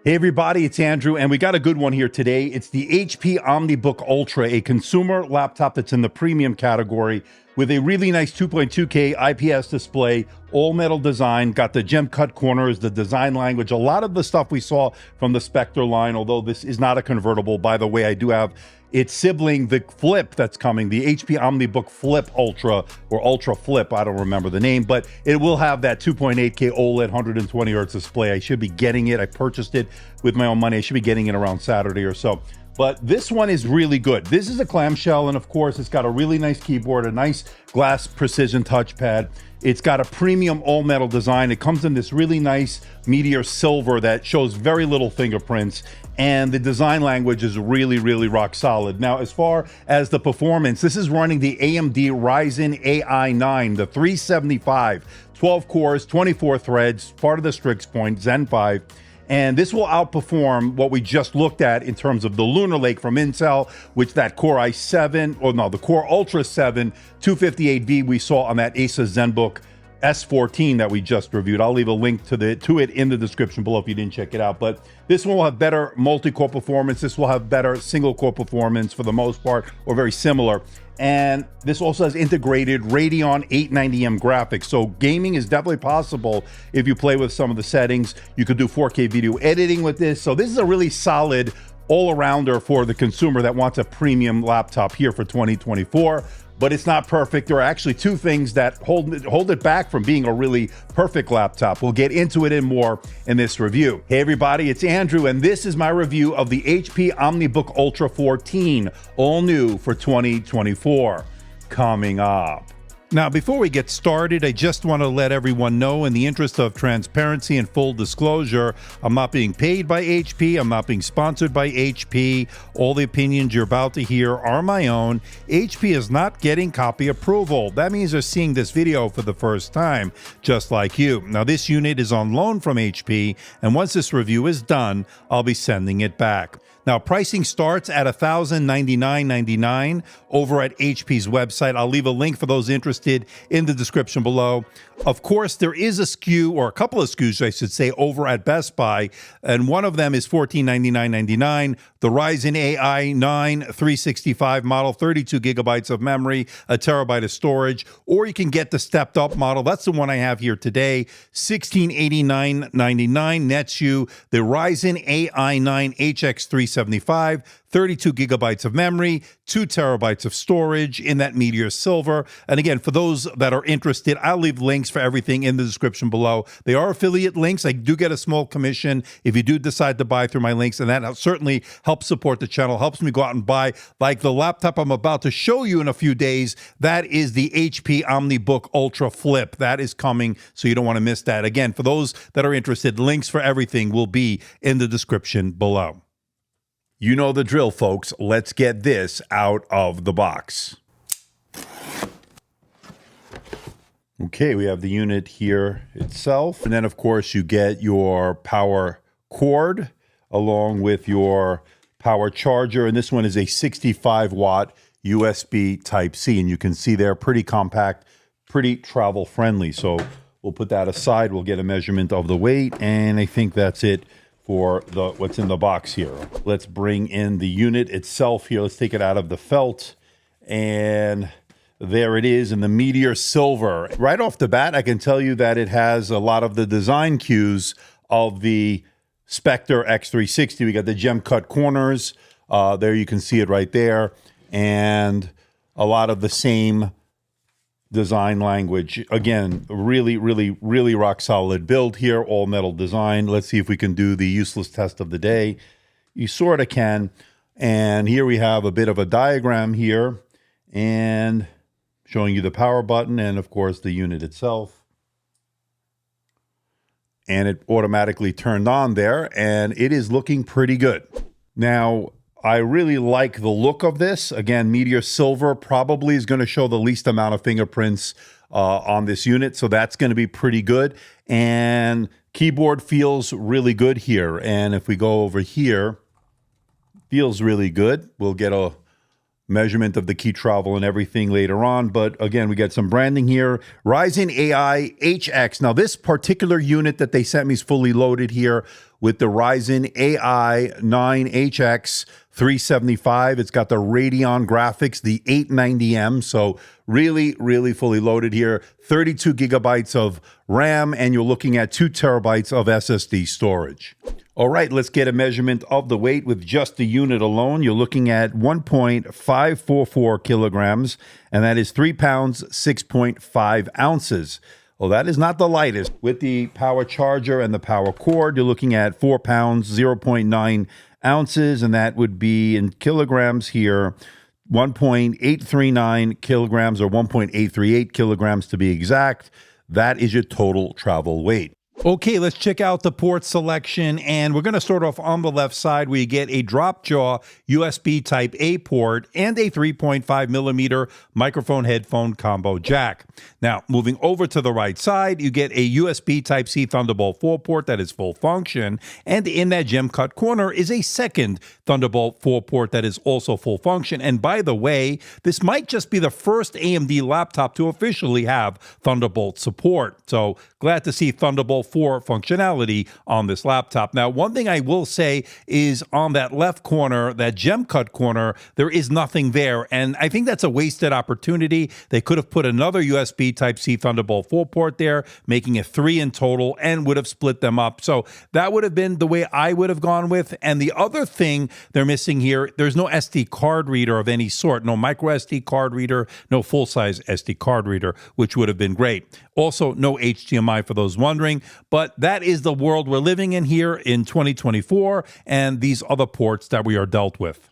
Hey everybody, it's Andrew, and we got a good one here today. It's the HP OmniBook Ultra, a consumer laptop that's in the premium category with a really nice 2.2K IPS display, all metal design, got the gem cut corners, the design language, a lot of the stuff we saw from the Spectre line, although this is not a convertible. By the way, I do have its sibling, the Flip that's coming, the HP OmniBook Flip Ultra, or Ultra Flip, I don't remember the name, but it will have that 2.8K OLED 120 hertz display. I should be getting it. I purchased it with my own money. I should be getting it around Saturday or so. But this one is really good. This is a clamshell, and of course, it's got a really nice keyboard, a nice glass precision touchpad. It's got a premium all-metal design. It comes in this really nice meteor silver that shows very little fingerprints, and the design language is really, really rock solid. Now, as far as the performance, this is running the AMD Ryzen AI 9, the 375, 12 cores, 24 threads, part of the Strix Point, Zen 5. And this will outperform what we just looked at in terms of the Lunar Lake from Intel, which that Core i7, or no, the Core Ultra 7 258V we saw on that Asus ZenBook S14 that we just reviewed. I'll leave a link to it in the description below if you didn't check it out. But this one will have better multi-core performance. This will have better single-core performance for the most part, or very similar. And this also has integrated Radeon 890M graphics. So gaming is definitely possible if you play with some of the settings. You could do 4K video editing with this. So this is a really solid all-arounder for the consumer that wants a premium laptop here for 2024. But it's not perfect. There are actually two things that hold it back from being a really perfect laptop. We'll get into it in more in this review. Hey everybody, it's Andrew, and this is my review of the HP OmniBook Ultra 14, all new for 2024. Coming up. Now, before we get started, I just want to let everyone know, in the interest of transparency and full disclosure, I'm not being paid by HP. I'm not being sponsored by HP. All the opinions you're about to hear are my own. HP is not getting copy approval. That means they're seeing this video for the first time, just like you. Now, this unit is on loan from HP, and once this review is done, I'll be sending it back. Now, pricing starts at $1,099.99 over at HP's website. I'll leave a link for those interested in the description below. Of course, there is a SKU, or a couple of SKUs, I should say, over at Best Buy, and one of them is $1,499.99, the Ryzen AI 9 365 model, 32 gigabytes of memory, a terabyte of storage, or you can get the stepped up model. That's the one I have here today, $1,689.99 nets you the Ryzen AI 9 HX 375, 32 gigabytes of memory, 2 terabytes of storage in that Meteor Silver. And again, for those that are interested, I'll leave links for everything in the description below. They are affiliate links. I do get a small commission if you do decide to buy through my links, and that certainly helps support the channel, helps me go out and buy, like the laptop I'm about to show you in a few days. That is the HP OmniBook Ultra Flip. That is coming, so you don't want to miss that. Again, for those that are interested, links for everything will be in the description below. You know the drill, folks. Let's get this out of the box. Okay, we have the unit here itself. And then, of course, you get your power cord along with your power charger. And this one is a 65-watt USB Type-C. And you can see they're pretty compact, pretty travel-friendly. So we'll put that aside. We'll get a measurement of the weight. And I think that's it for what's in the box here. Let's bring in the unit itself here. Let's take it out of the felt. And there it is in the Meteor Silver. Right off the bat, I can tell you that it has a lot of the design cues of the Spectre X360. We got the gem cut corners. There you can see it right there. And a lot of the same design language. Again, really, really, really rock solid build here, all metal design. Let's see if we can do the useless test of the day. You sort of can. And here we have a bit of a diagram here and showing you the power button and, of course, the unit itself. And it automatically turned on there, and it is looking pretty good. Now, I really like the look of this. Again, Meteor Silver probably is going to show the least amount of fingerprints on this unit, so that's going to be pretty good. And keyboard feels really good here. And if we go over here, feels really good. We'll get a measurement of the key travel and everything later on. But again, we got some branding here. Ryzen AI HX. Now, this particular unit that they sent me is fully loaded here with the Ryzen AI 9HX 375. It's got the Radeon graphics, the 890M, so really, really fully loaded here. 32 gigabytes of RAM, and you're looking at 2 terabytes of SSD storage. All right, let's get a measurement of the weight with just the unit alone. You're looking at 1.544 kilograms, and that is 3 pounds, 6.5 ounces. Well, that is not the lightest. With the power charger and the power cord, you're looking at 4 pounds, 0.9 ounces, and that would be in kilograms here, 1.839 kilograms or 1.838 kilograms to be exact. That is your total travel weight. Okay, let's check out the port selection, and we're going to start off on the left side where you get a drop jaw USB Type A port and a 3.5 millimeter microphone headphone combo jack. Now, moving over to the right side, you get a USB Type C Thunderbolt 4 port that is full function, and in that gem cut corner is a second Thunderbolt 4 port that is also full function. And by the way, this might just be the first AMD laptop to officially have Thunderbolt support. So glad to see Thunderbolt 4 functionality on this laptop. Now, one thing I will say is on that left corner, that gem cut corner, there is nothing there. And I think that's a wasted opportunity. They could have put another USB Type-C Thunderbolt 4 port there, making it 3 in total, and would have split them up. So that would have been the way I would have gone with. And the other thing they're missing here, there's no SD card reader of any sort, no micro SD card reader, no full-size SD card reader, which would have been great. Also, no HDMI for those wondering. But that is the world we're living in here in 2024, and these other ports that we are dealt with.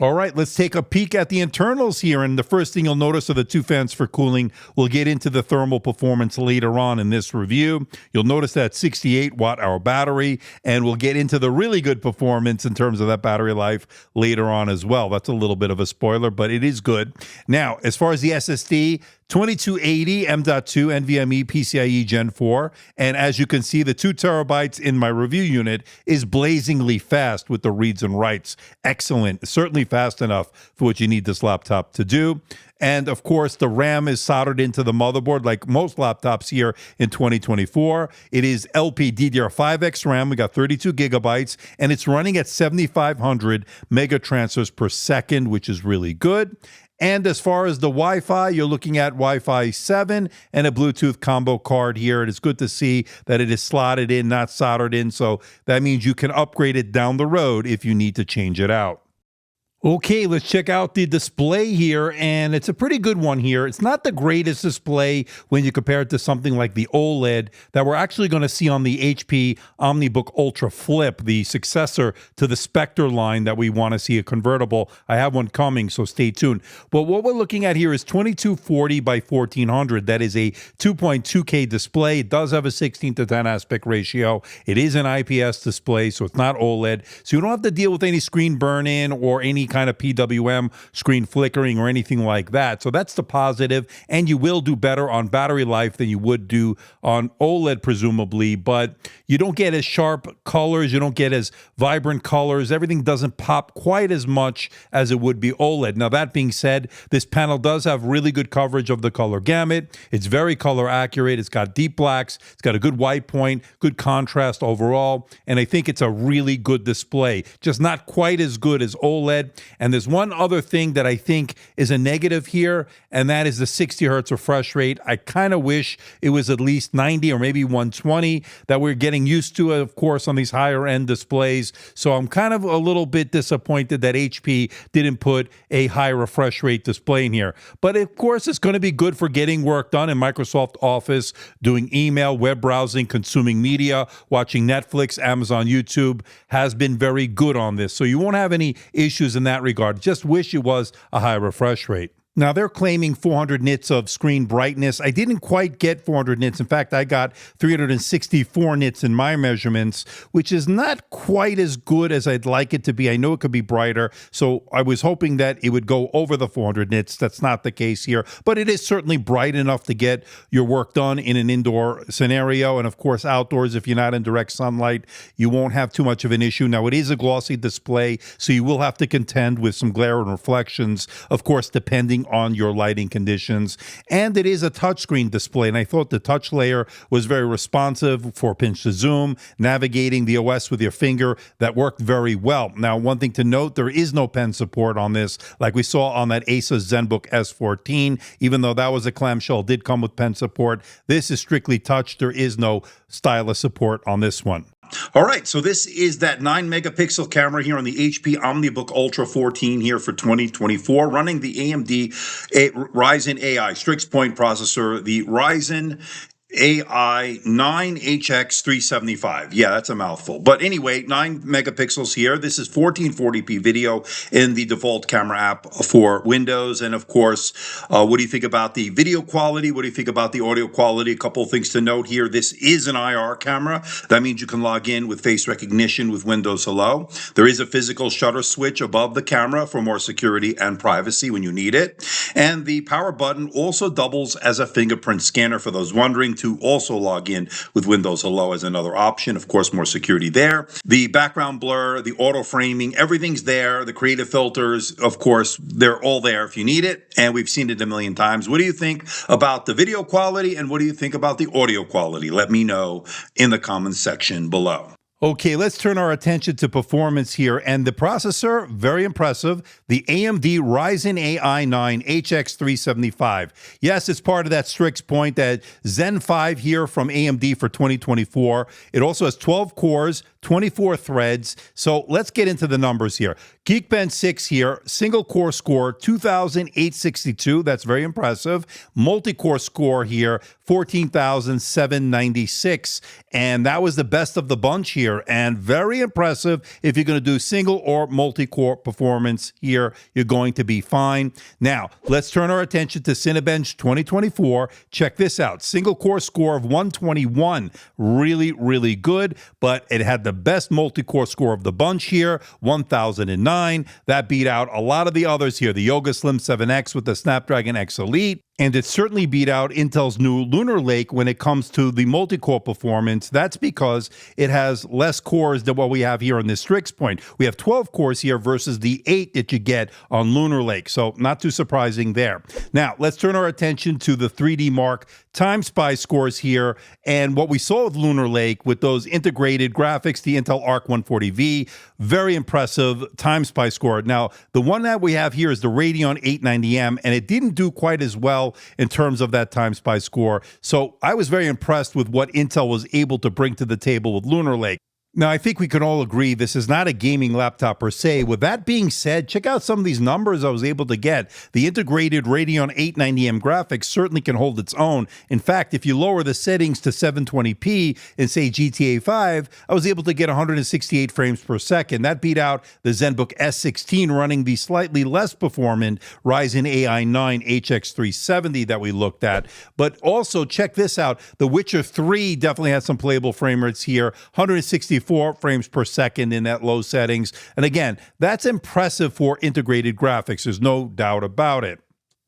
All right, let's take a peek at the internals here. And the first thing you'll notice are the 2 fans for cooling. We'll get into the thermal performance later on in this review. You'll notice that 68 watt-hour battery, and we'll get into the really good performance in terms of that battery life later on as well. That's a little bit of a spoiler, but it is good. Now, as far as the SSD, 2280 M.2 NVMe PCIe Gen 4, and as you can see, the 2 terabytes in my review unit is blazingly fast with the reads and writes. Excellent, certainly fast enough for what you need this laptop to do. And of course, the RAM is soldered into the motherboard like most laptops here in 2024. It is LPDDR5X RAM. We got 32 gigabytes, and it's running at 7,500 mega transfers per second, which is really good. And as far as the Wi-Fi, you're looking at Wi-Fi 7 and a Bluetooth combo card here. It is good to see that it is slotted in, not soldered in. So that means you can upgrade it down the road if you need to change it out. Okay, let's check out the display here, and it's a pretty good one here. It's not the greatest display when you compare it to something like the OLED that we're actually going to see on the HP OmniBook Ultra Flip, the successor to the Spectre line that we want to see a convertible. I have one coming, so stay tuned. But what we're looking at here is 2240 by 1400. That is a 2.2K display. It does have a 16:10 aspect ratio. It is an IPS display, so it's not OLED. So you don't have to deal with any screen burn-in or any kind of PWM, screen flickering, or anything like that. So that's the positive, and you will do better on battery life than you would do on OLED, presumably, but you don't get as sharp colors, you don't get as vibrant colors, everything doesn't pop quite as much as it would be OLED. Now, that being said, this panel does have really good coverage of the color gamut. It's very color accurate, it's got deep blacks, it's got a good white point, good contrast overall, and I think it's a really good display, just not quite as good as OLED. And there's one other thing that I think is a negative here, and that is the 60 hertz refresh rate. I kind of wish it was at least 90 or maybe 120 that we're getting used to, of course, on these higher end displays. So I'm kind of a little bit disappointed that HP didn't put a high refresh rate display in here. But of course, it's going to be good for getting work done in Microsoft Office, doing email, web browsing, consuming media, watching Netflix, Amazon, YouTube has been very good on this. So you won't have any issues in that regard. Just wish it was a high refresh rate. Now, they're claiming 400 nits of screen brightness. I didn't quite get 400 nits. In fact, I got 364 nits in my measurements, which is not quite as good as I'd like it to be. I know it could be brighter, so I was hoping that it would go over the 400 nits. That's not the case here, but it is certainly bright enough to get your work done in an indoor scenario. And of course, outdoors, if you're not in direct sunlight, you won't have too much of an issue. Now, it is a glossy display, so you will have to contend with some glare and reflections, of course, depending depending on your lighting conditions. And it is a touchscreen display, and I thought the touch layer was very responsive for pinch to zoom, navigating the OS with your finger. That worked very well. Now, one thing to note, there is no pen support on this, like we saw on that Asus ZenBook S14. Even though that was a clamshell, did come with pen support. This is strictly touch. There is no stylus support on this one. All right, so this is that 9 megapixel camera here on the HP OmniBook Ultra 14 here for 2024, running the AMD Ryzen AI Strix Point processor, the Ryzen AI 9HX375. Yeah, that's a mouthful. But anyway, 9 megapixels here. This is 1440p video in the default camera app for Windows. And of course, what do you think about the video quality? What do you think about the audio quality? A couple of things to note here. This is an IR camera. That means you can log in with face recognition with Windows Hello. There is a physical shutter switch above the camera for more security and privacy when you need it. And the power button also doubles as a fingerprint scanner for those wondering to also log in with Windows Hello as another option. Of course, more security there. The background blur, the auto framing, everything's there. The creative filters, of course, they're all there if you need it. And we've seen it a million times. What do you think about the video quality? And what do you think about the audio quality? Let me know in the comments section below. Okay, let's turn our attention to performance here. And the processor, very impressive. The AMD Ryzen AI 9 HX375. Yes, it's part of that Strix Point, that Zen 5 here from AMD for 2024. It also has 12 cores, 24 threads. So let's get into the numbers here. Geekbench 6 here, single core score, 2,862. That's very impressive. Multi-core score here, 14,796. And that was the best of the bunch here, and very impressive. If you're going to do single or multi-core performance here, you're going to be fine. Now, let's turn our attention to Cinebench 2024. Check this out. Single core score of 121. Really, really good, but it had the best multi-core score of the bunch here, 1,009. That beat out a lot of the others here, the Yoga Slim 7X with the Snapdragon X Elite. And it certainly beat out Intel's new Lunar Lake when it comes to the multi-core performance. That's because it has less cores than what we have here on this Strix Point. We have 12 cores here versus the 8 that you get on Lunar Lake. So not too surprising there. Now, let's turn our attention to the 3D Mark Time Spy scores here. And what we saw with Lunar Lake with those integrated graphics, the Intel Arc 140V, very impressive Time Spy score. Now, the one that we have here is the Radeon 890M, and it didn't do quite as well in terms of that Time Spy score. So I was very impressed with what Intel was able to bring to the table with Lunar Lake. Now, I think we can all agree this is not a gaming laptop per se. With that being said, check out some of these numbers I was able to get. The integrated Radeon 890M graphics certainly can hold its own. In fact, if you lower the settings to 720p in, say, GTA 5, I was able to get 168 frames per second. That beat out the ZenBook S16 running the slightly less performant Ryzen AI 9 HX370 that we looked at. But also, check this out. The Witcher 3 definitely has some playable frame rates here, 164 frames per second in that low settings. And again, that's impressive for integrated graphics. There's no doubt about it.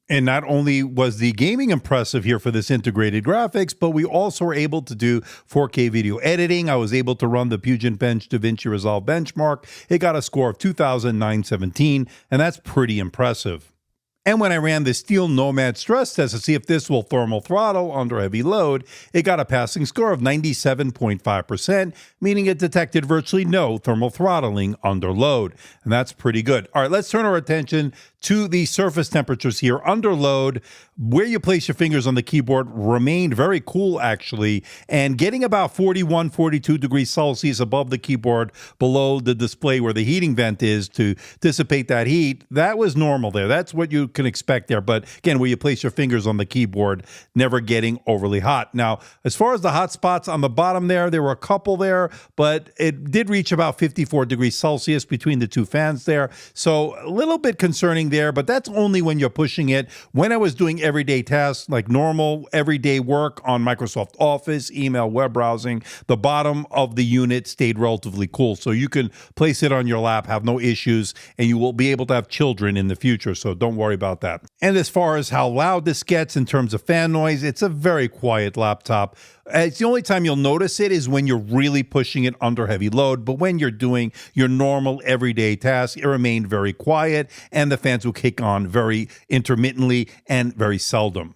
And not only was the gaming impressive here for this integrated graphics, but we also were able to do 4K video editing. I was able to run the Puget Bench DaVinci Resolve benchmark. It got a score of 2,917, and that's pretty impressive. And when I ran the Steel Nomad stress test to see if this will thermal throttle under heavy load, it got a passing score of 97.5%, meaning it detected virtually no thermal throttling under load. And that's pretty good. All right, let's turn our attention to the surface temperatures here. Under load, where you place your fingers on the keyboard remained very cool, actually, and getting about 41, 42 degrees Celsius above the keyboard below the display where the heating vent is to dissipate that heat, that was normal there. That's what you can expect there. But again, where you place your fingers on the keyboard, never getting overly hot. Now, as far as the hot spots on the bottom there were a couple there, but it did reach about 54 degrees Celsius between the two fans there. So a little bit concerning there, but that's only when you're pushing it. When I was doing everyday tasks like normal everyday work on Microsoft Office, email, web browsing, the bottom of the unit stayed relatively cool. So you can place it on your lap, have no issues, and you will be able to have children in the future. So don't worry about that. And as far as how loud this gets in terms of fan noise, it's a very quiet laptop. It's the only time you'll notice it is when you're really pushing it under heavy load. But when you're doing your normal everyday tasks, it remained very quiet, and the fans fans will kick on very intermittently and very seldom.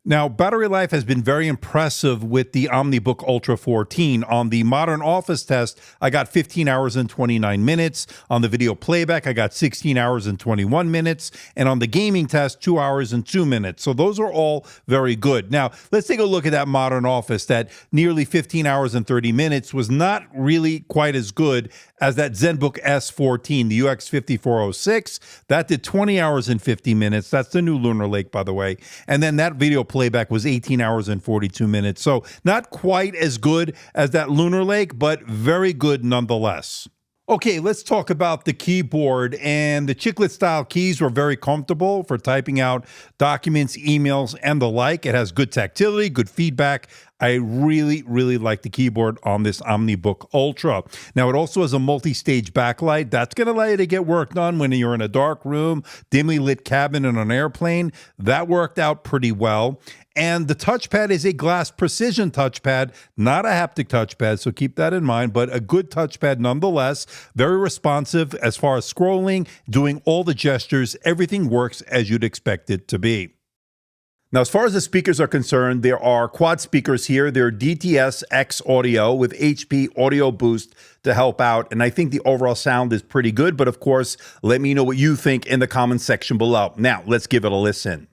Now, battery life has been very impressive with the OmniBook Ultra 14. On the modern office test, I got 15 hours and 29 minutes. On the video playback, I got 16 hours and 21 minutes. And on the gaming test, 2 hours and 2 minutes. So those are all very good. Now, let's take a look at that modern office. That nearly 15 hours and 30 minutes was not really quite as good as that ZenBook S14, the UX5406. That did 20 hours and 50 minutes. That's the new Lunar Lake, by the way. And then that video playback was 18 hours and 42 minutes. So not quite as good as that Lunar Lake, but very good nonetheless. Okay, let's talk about the keyboard. And the chiclet style keys were very comfortable for typing out documents, emails, and the like. It has good tactility, good feedback. I really, really like the keyboard on this OmniBook Ultra. Now, it also has a multi-stage backlight. That's going to allow you to get work done when you're in a dark room, dimly lit cabin, and on an airplane. That worked out pretty well. And the touchpad is a glass precision touchpad, not a haptic touchpad, so keep that in mind, but a good touchpad nonetheless. Very responsive as far as scrolling, doing all the gestures. Everything works as you'd expect it to be. Now, as far as the speakers are concerned, there are quad speakers here. They're DTS X audio with HP Audio Boost to help out. And I think the overall sound is pretty good. But of course, let me know what you think in the comments section below. Now, let's give it a listen.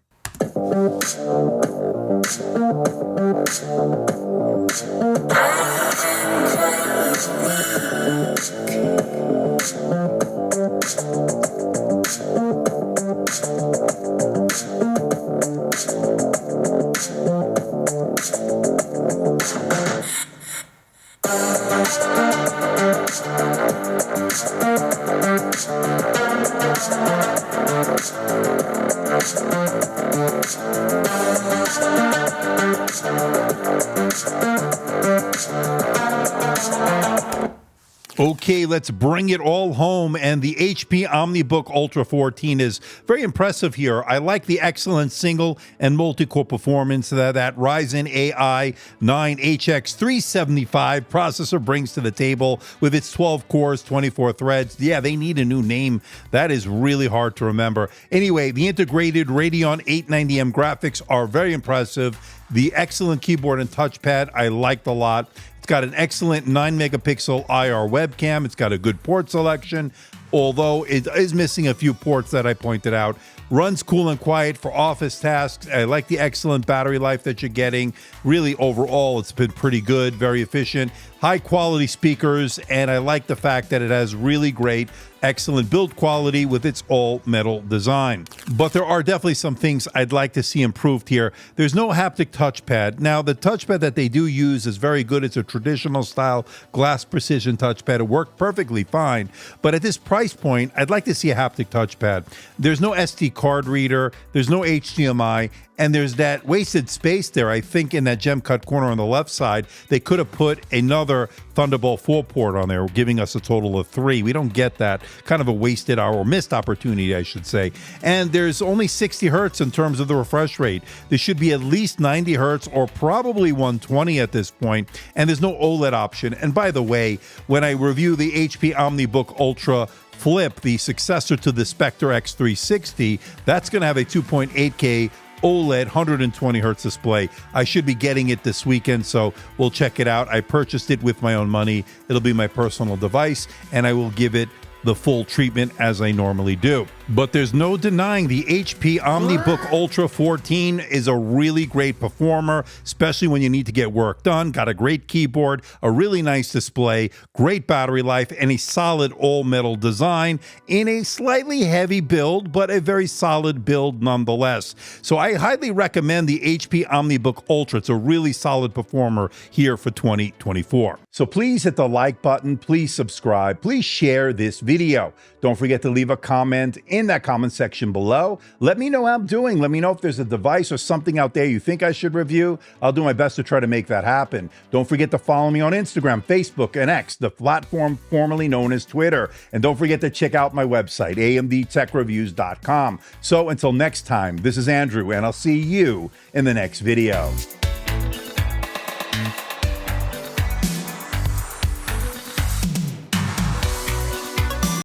Okay, let's bring it all home. And the HP OmniBook Ultra 14 is very impressive here. I like the excellent single and multi-core performance that Ryzen AI 9HX375 processor brings to the table with its 12 cores, 24 threads. Yeah, they need a new name. That is really hard to remember. Anyway, the integrated Radeon 890M graphics are very impressive. The excellent keyboard and touchpad I liked a lot. It's got an excellent 9-megapixel IR webcam. It's got a good port selection, although it is missing a few ports that I pointed out. Runs cool and quiet for office tasks. I like the excellent battery life that you're getting. Really, overall, it's been pretty good, very efficient, high-quality speakers, and I like the fact that it has really great, excellent build quality with its all-metal design. But there are definitely some things I'd like to see improved here. There's no haptic touchpad. Now, the touchpad that they do use is very good. It's a traditional style glass precision touchpad. It worked perfectly fine. But at this price point, I'd like to see a haptic touchpad. There's no SD card reader. There's no HDMI. And there's that wasted space there. I think in that gem cut corner on the left side, they could have put another Thunderbolt 4 port on there, giving us a total of 3. We don't get that. Kind of a wasted or missed opportunity, I should say. And there's only 60 hertz in terms of the refresh rate. There should be at least 90 hertz or probably 120 at this point. And there's no OLED option. And by the way, when I review the HP OmniBook Ultra Flip, the successor to the Spectre X360, that's going to have a 2.8K OLED 120 hertz display. I should be getting it this weekend, so we'll check it out. I purchased it with my own money. It'll be my personal device, and I will give it the full treatment as I normally do. But there's no denying the HP OmniBook Ultra 14 is a really great performer, especially when you need to get work done. Got a great keyboard, a really nice display, great battery life, and a solid all-metal design in a slightly heavy build, but a very solid build nonetheless. So I highly recommend the HP OmniBook Ultra. It's a really solid performer here for 2024. So please hit the like button, please subscribe, please share this video. Don't forget to leave a comment in that comment section below. Let me know how I'm doing. Let me know if there's a device or something out there you think I should review. I'll do my best to try to make that happen. Don't forget to follow me on Instagram, Facebook, and X, the platform formerly known as Twitter. And don't forget to check out my website, amdtechreviews.com. So until next time, this is Andrew, and I'll see you in the next video.